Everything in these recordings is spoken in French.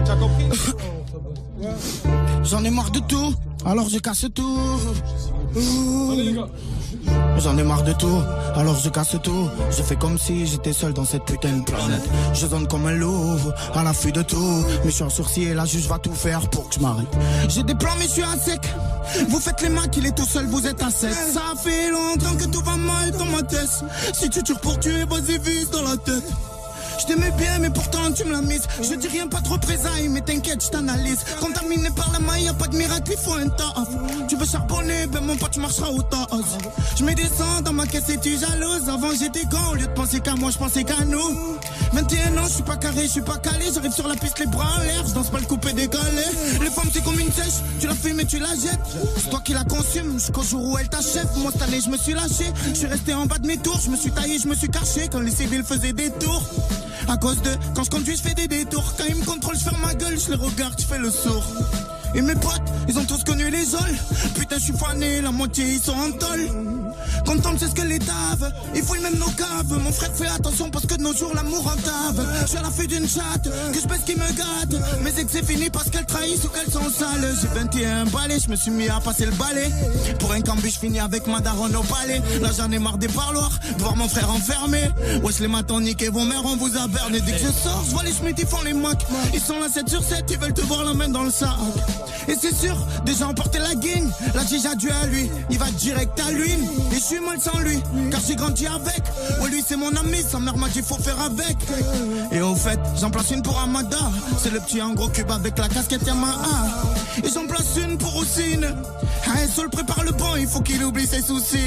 T'as compris? J'en ai marre de tout, alors je casse tout. Allez les gars. J'en ai marre de tout, alors je casse tout. Je fais comme si j'étais seul dans cette putain de planète. Je zone comme un loup, à l'affût de tout. Mais je suis en sursis et la juge va tout faire pour que je m'arrête. J'ai des plans mais je suis à sec. Vous faites les mains, qu'il est tout seul, vous êtes à 7. Ça fait longtemps que tout va mal dans ma tête. Si tu tires pour tuer, vas-y vise dans la tête. Je t'aimais bien mais pourtant tu me l'as mise. Je dis rien, pas trop présaille, mais t'inquiète, je t'analyse. Contaminé par la maille, y'a pas de miracle, il faut un taf. Tu veux charbonner, ben mon pote tu marcheras au tas. Je mets des sangs dans ma caisse et tu jalouse. Avant j'étais con, au lieu de penser qu'à moi, je pensais qu'à nous. 21 ans, je suis pas carré, je suis pas calé. J'arrive sur la piste les bras en l'air, je danse pas le coupé décalé. Les femmes c'est comme une sèche, tu la fumes et tu la jettes. C'est toi qui la consumes, jusqu'au jour où elle t'achève. Moi cette année je me suis lâché, je suis resté en bas de mes tours. Je me suis taillé, je me suis caché quand les civils faisaient des tours. À cause de, quand je conduis, je fais des détours. Quand ils me contrôlent, je ferme ma gueule, je les regarde, je fais le sourd. Et mes potes, ils ont tous connu les zols. Putain, je suis fané, la moitié ils sont en tôle. Quand on sait ce que l'État veut, il faut même nos caves. Mon frère fait attention parce que de nos jours l'amour entave. Je suis à la fin d'une chatte, que je baisse qui me gâte. Mes ex c'est fini parce qu'elles trahissent ou qu'elles sont sales. J'ai 21 balais, je me suis mis à passer le balai. Pour un cambi, je finis avec ma daronne au palais. Là j'en ai marre des parloirs, de voir mon frère enfermé. Wesh les matons niqués vos mères, on vous a berné. Dès que je sors, je vois les schmitts, ils font les mocs. Ils sont là 7 sur 7, ils veulent te voir la main dans le sac. Et c'est sûr, déjà emporté la guigne. Là j'ai déjà dû à lui, il va direct à lui. Et je suis mal sans lui, car j'ai grandi avec. Ouais lui c'est mon ami, sa mère m'a dit faut faire avec. Et au fait, j'en place une pour Amada. C'est le petit en gros cube avec la casquette Yamaha. Et j'en place une pour Ossine. Un seul prépare le banc, il faut qu'il oublie ses soucis.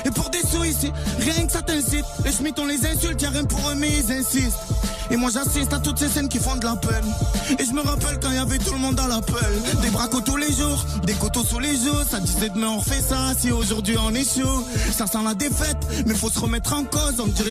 Et pour des sous ici, rien que ça t'incite. Les schmitts on les insulte, y'a rien pour eux mais ils insistent. Et moi j'assiste à toutes ces scènes qui font de la peine. Et je me rappelle quand y avait tout le monde à l'appel. Des bracos tous les jours, des couteaux sous les joues. Ça disait demain on refait ça, si aujourd'hui on est chaud. Ça sent la défaite, mais faut se remettre en cause. On dirait